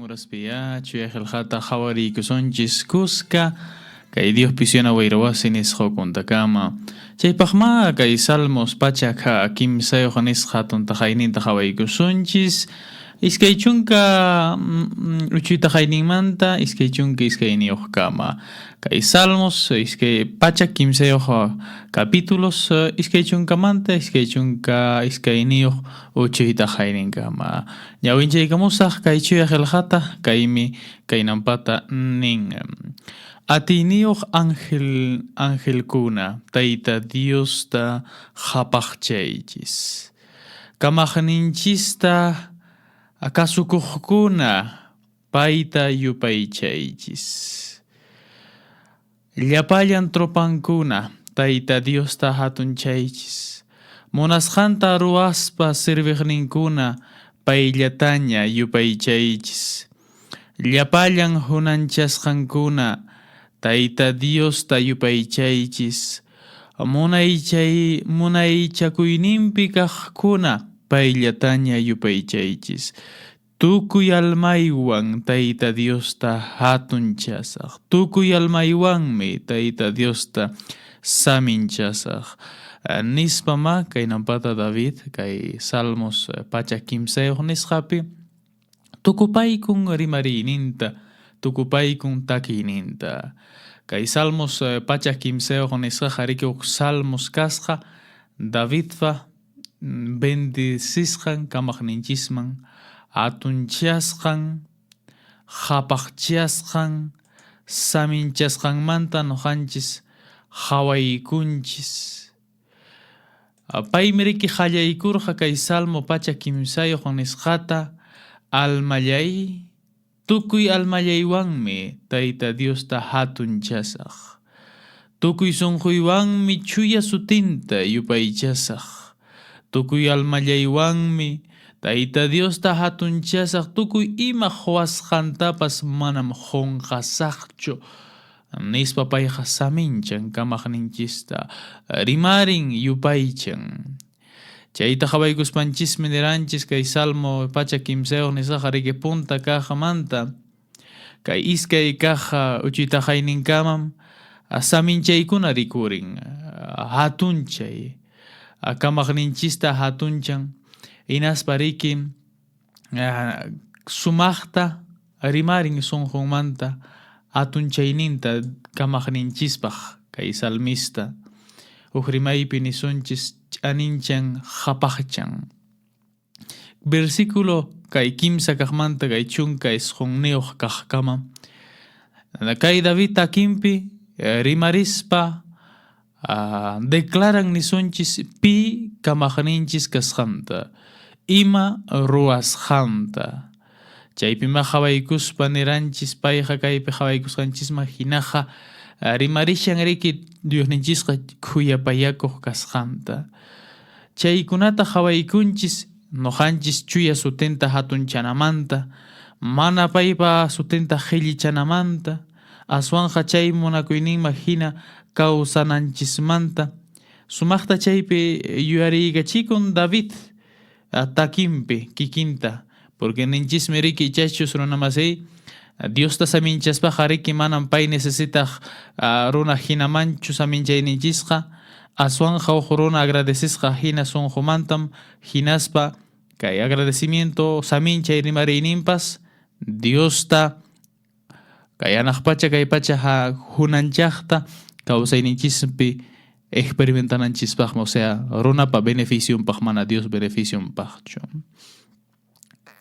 Muraspia, Chuyajelhata, Hawari, Kusonchis, Kuska, Kay Dios pisiona Wairawasin Hokuntakama, Chaypahma, Kay Salmos, Pachaka, Kim Sayo Hanis Hatun Tahainin Tahawai Kusonchis, Iskaychunka Uchita Hainin Manta, Iskaychunka Iskayni Okama, Kay Salmos, Iskay Pachak Kim Sayo capítulos, Iskaychunka Manta, Iskaychunka Iskayni Uchita Hainin Kama. Ñawinche ikamusaq kay chuyajelhata kaymi kaynampata nin. Atiniyuq angelkuna tayta Diosta hapaqchaychis. Kamaqninchista kasukuqkuna payta yupaychaychis. Llapallan tropankuna tayta Diosta hatunchaychis. Munasqanta ruwaspa sirviqninkuna payllataña yupaychaychis. Llapallan hunanchasqankuna tayta Diosta yupaychaychis. Munaychakuyninpi kaqkuna payllataña yupaychaychis. Tukuy almaywan tayta Diosta hatunchasaq. Tukuy almaywanmi tayta Diosta saminchasaq. Nispama kaynampata David kay Salmos pacha kimsayuq nisqapi tukupaykun rimarininta tukupaykun takininta kay Salmos pacha kimsayuq nisqa rikuq Salmos kasqa Davidpa bendisisqan kamaqninchisman atunchasqan hapaqchasqan saminchasqanmanta nuqanchis hawaykunchis. Paymiriki qallaykurqa kay Salmo pacha kimsayuq nisqata almallay tukuy almallaywanmi tayta Diosta hatunchasaq. Tukuy sunquywanmi chuya sutinta yupaychasaq. Tukuy almallaywanmi tayta Diosta hatunchasaq. Tukuy ima huasqantapas manam qunqasaqchu. Nispa payqa saminchan kamaqninchista rimarin yupaychan. Chayta hawaykuspanchismi niranchis kay Salmo pacha kimsayuq nisqa riki punta kaqmanta kay iskay kaq uchitaqayninkamam saminchaykuna rikurin hatunchay kamaqninchista hatunchan hinaspa riki sumaqta rimarin sunqunmanta atunchayninta kamaqninchispaq kay salmista urimaypi nisunchis ch'aninchan hapaqchan. Versículo kay kimsa kaqmanta kay chunka isqunniuq kaqkama kay David takinpi rimarispa declaran nisunchis pi kamaqninchis kasqanta ima ruwasqanta. Chaypima hawaykuspa niranchis payqa kaypi hawaykusqanchisma hinaqa rimarishan riki Diosninchisqa khuyapayakuq kasqanta. Chaykunata hawaykunchis nuqanchis chuya sutinta hatunchanamanta mana paypa sutinta qhillichanamanta aswanqa chay munakuyninman hina kawsananchismanta sumaqta chaypi yuyariykachikun David takinpi kikinta. Porque ninchismi riki chachus runamasay Diosta saminchaspaqa riki manam pay necesitaq runa hinamanchu saminchayninchisqa aswanja uq runa agradecesqa hina sunqumantam hinaspa kay agradecimiento saminchay rimariyninpas Diosta kay anaq pacha kay pacha hunanchaqta kawsayninchispi experimentananchispaqmi, o sea runapa beneficionpaq mana Dios beneficionpaqchu.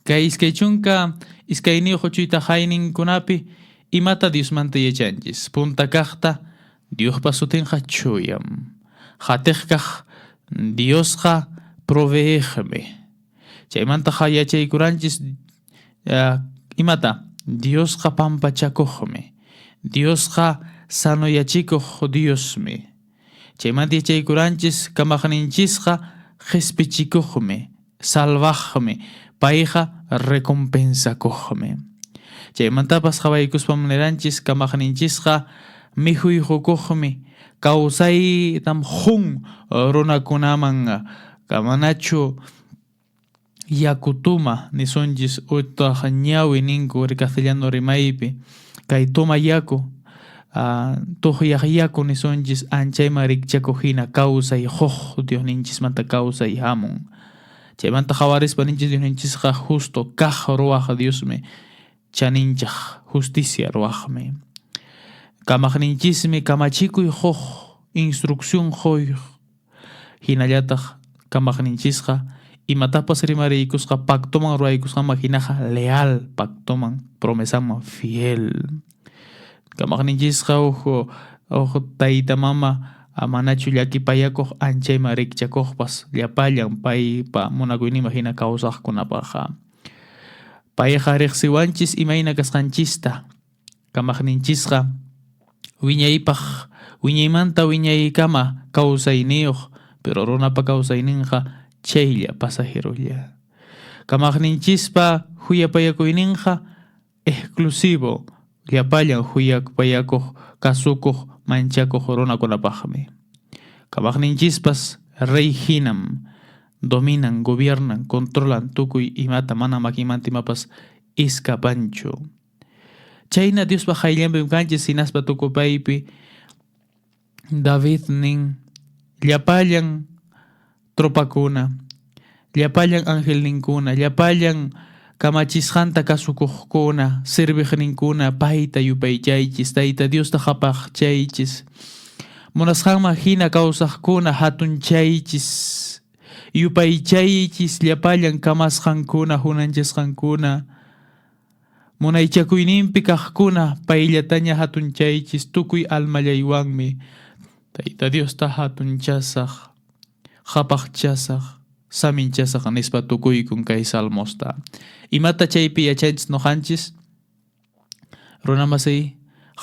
Kay iskaychunka iskayniyuq uchuytaqayninkunapi imata Diosmanta yachanchis. Punta kaqta Diospa sutinqa chuyam. Hatiq kaq Diosqa proveeqmi. Chaymantaqa yachaykuranchis imata Diosqa pampachakuqmi. Diosqa sanoyachikuq Diosmi. Chaymanta yachaykuranchis kamaqninchisqa qhispichikuqmi, salvaqmi. Payqa recompensakuqmi. Chaymantapas hawaykuspam niranchis kamaqninchisqa mihuyqukuqmi kawsaytam hun runakunaman kamanachu yakutuma nisonchis utaq ñawi ninku castellano rimaypi kay tuma yaku tuhyaq yaku nisonchis anchayman rikchakuhina kawsay huk Dios ninchismanta kawsay hamun chaymanta hawarispa ninchis Dios ninchisqa justo kaq ruwaq Diosmi chaninchaq justicia ruwaqmi kamaqninchismi kamachikuy huk instrucción huk hinallataq kamaqninchisqa imatapas rimariykusqa pactoman ruwaykusqama hinaqa leal pactoman promesaman fiel kamaqninchisqa uj tayta mama manachu llakipayakuq anchayman rikchakuqpas llapallan paypa munakuyninman hina kawsaqkunapaqa payqa riqsiwanchis imayna kasqanchista kamaqninchisqa wiñaymanta wiñaykama kawsayniyuq pero runapa kawsayninqa chaylla pasajerolla kamaqninchispa huyapayakuyninqa exclusivo llapallan huyapayakuq kasukuq manchakuq runakunapaqmi kamaqninchispas rey hinam dominan gobiernan controlan tukuy imata mana makinmanta imapas escapanchu chayna Diospa hayllanpi kanchis hinaspa tukupaypi David nin llapallan tropakuna llapallan ángel ninkuna llapallan kamachisqanta kasukuqkuna sirviqninkuna payta yupaychaychis tayta Diosta hapaqchaychis munasqanman hina kawsaqkuna hatunchaychis yupaychaychis llapallan kamasqankuna hunanchisqankuna munaychakuyninpi kaqkuna payllataña hatunchaychis tukuy almallaywanmi tayta Diosta hatunchasaq hapaqchasaq saminchasaq nispa tukuykun kay salmosta imata chaypi yachanchis noqanchis runamasay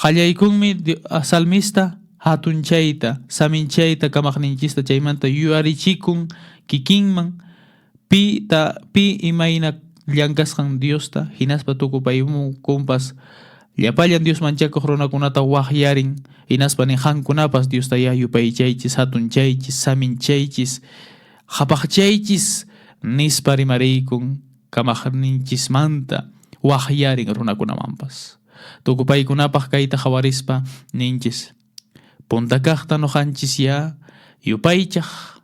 qallaykunmi salmista hatunchayta saminchayta kamaqninchista chaymanta yuyarichikun kikinman pi imayna llankasqan Diosta hinaspa tukupaymunkumpas llapallan Dios manchakuq runakunata waqyarin hinaspa nijankunapas Diosta yupaychaychis hatunchaychis saminchaychis hapaqchaychis nispa rimariykun kamaqninchismanta waqyarin runakunamanpas tukupaykunapaq kayta hawarispa ninchis punta kaqta noqanchis ya yupaychaq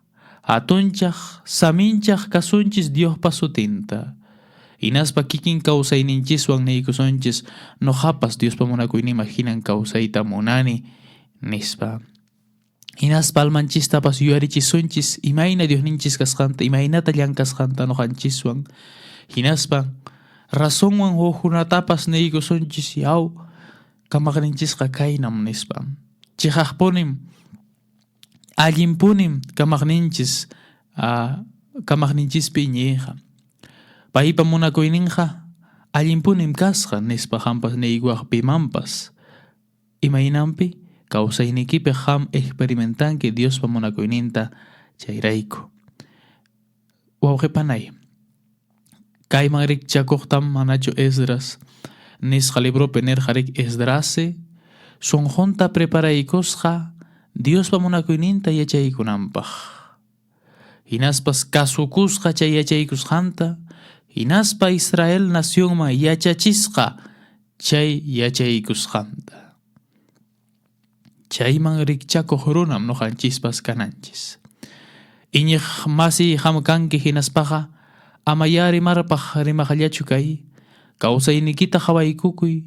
hatunchaq saminchaq kasunchis Diospa sutinta hinaspa kikin kawsayninchiswan niykusunchis noqapas Diospa munakuyninman hinan kawsayta munani nispa hinaspa almanchistapas yuyarichisunchis imayna Diosninchis kasqanta imaynata llankasqanta noqanchiswan hinaspa razonwan hukkunatapas niykusunchis yaw kamaqninchisqa kaynam nispa chihaqpunim allinpunim kamaqninchispi ñiqa paypa munakuyninqa allinpunim kasqa nispa hampas niykuwaqpimanpas imaynanpi kawsaynikipi ham experimentanki Diospa munakuyninta chayrayku wawqipanay kayman rikchakuqtam manachu Esdras nisqa libropi nirqa Esdrase sonjonta preparaykusqa Diospa munakuyninta yachaykunanpaq hinaspas kasukusqa chay yachaykusqanta hinaspa Israel nacionman yachachisqa chay yachaykusqanta chayman rikchakuq runam noqanchispas kananchis iñiq masi hamkanki hinaspaqa ama rimarpaq rimaqllachu kay kawsaynikita hawaykukuy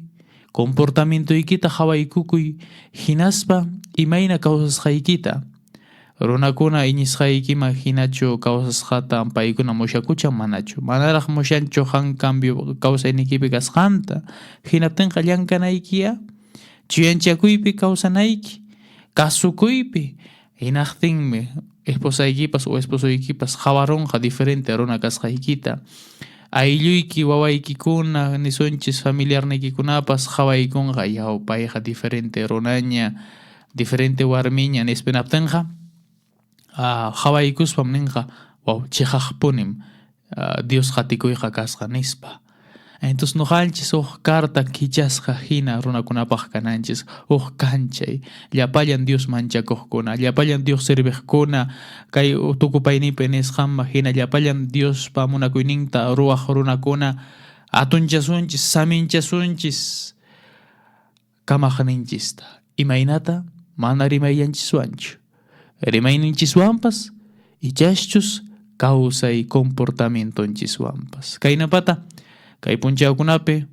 comportamientoykita hawaykukuy hinaspa imayna kawsasqaykita runakuna iñisqaykiman hinachu kawsasqata paykuna mushakuchan manachu manaraq mushanchu han cambio kawsaynikipi kasqanta hinaptinqa llankanaykiya chuyanchakuypi kawsanayki kasukuypi hinaqtinmi esposaykipas o esposoykipas hawarunqa diferente runa kasqaykita aylluyki wawaykikuna nisunchis familiarniykikunapas hawaykunqa yaw payqa diferente runaña diferente warmiña nispinaptinqa hawaykuspam ninqa wow chihaqpunim Dios qatikuyqa kasqa nispa Entonces noqanchis carta kichasqa hina runakunapaq kananchis kanchay llapallan Dios manchakuqkuna llapallan Dios serviqkuna kay tukupaynipi nisqanman hina llapallan Dios pa munakuyninta ruwaq runakuna atunchasunchis saminchasunchis kamaqninchista imaynata mana rimayanchiswanchu rimayninchiswanpas ichaschus kawsay comportamientonchiswanpas kaynapata kay punchawkunapi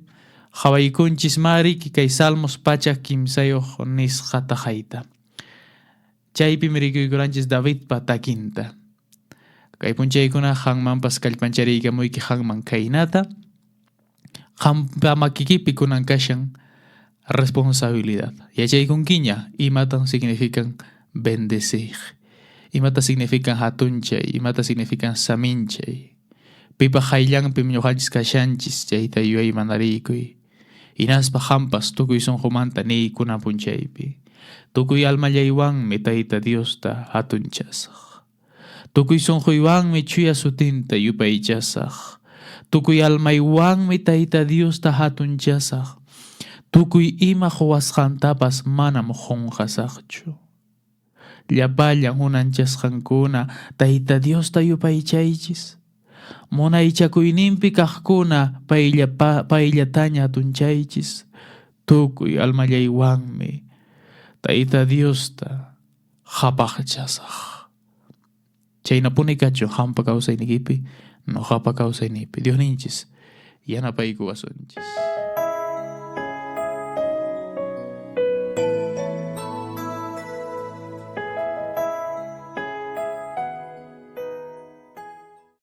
qhawaykunchis mariki kay salmos pacha kimsayuq nisqata hayta chaypimi rikuykuranchis Davidpa takinta kay punchaykuna qanmanpas kallpanchariykamuyki qanman kaynata qampa makikipi kunan kashan responsabilidad yachaykunkiña imatan significan bendecir imata significan hatunchay imata significan saminchay pipa hayllanpi ñuqanchis kashanchis chayta yuay manariykuy hinaspa qampas tukuy sunqumanta niykuna punchaypi tukuy almallaywanmi tayta Diosta hatunchasaq tukuy sunquywanmi chuya sutinta yupaychasaq tukuy almaywanmi tayta Diosta hatunchasaq tukuy ima quwasqantapas manam qunqasaqchu llapallan unanchasqankuna tayta Diosta yupaychaychis munaychakuyninpi kaqkuna payllataña hatunchaychis tukuy almallaywanmi tayta Diosta qhapaqchasaq chaynapuni kachun qampa kawsaynikipi noqapa kawsaynipi Diosninchis yanapaykuwasunchis.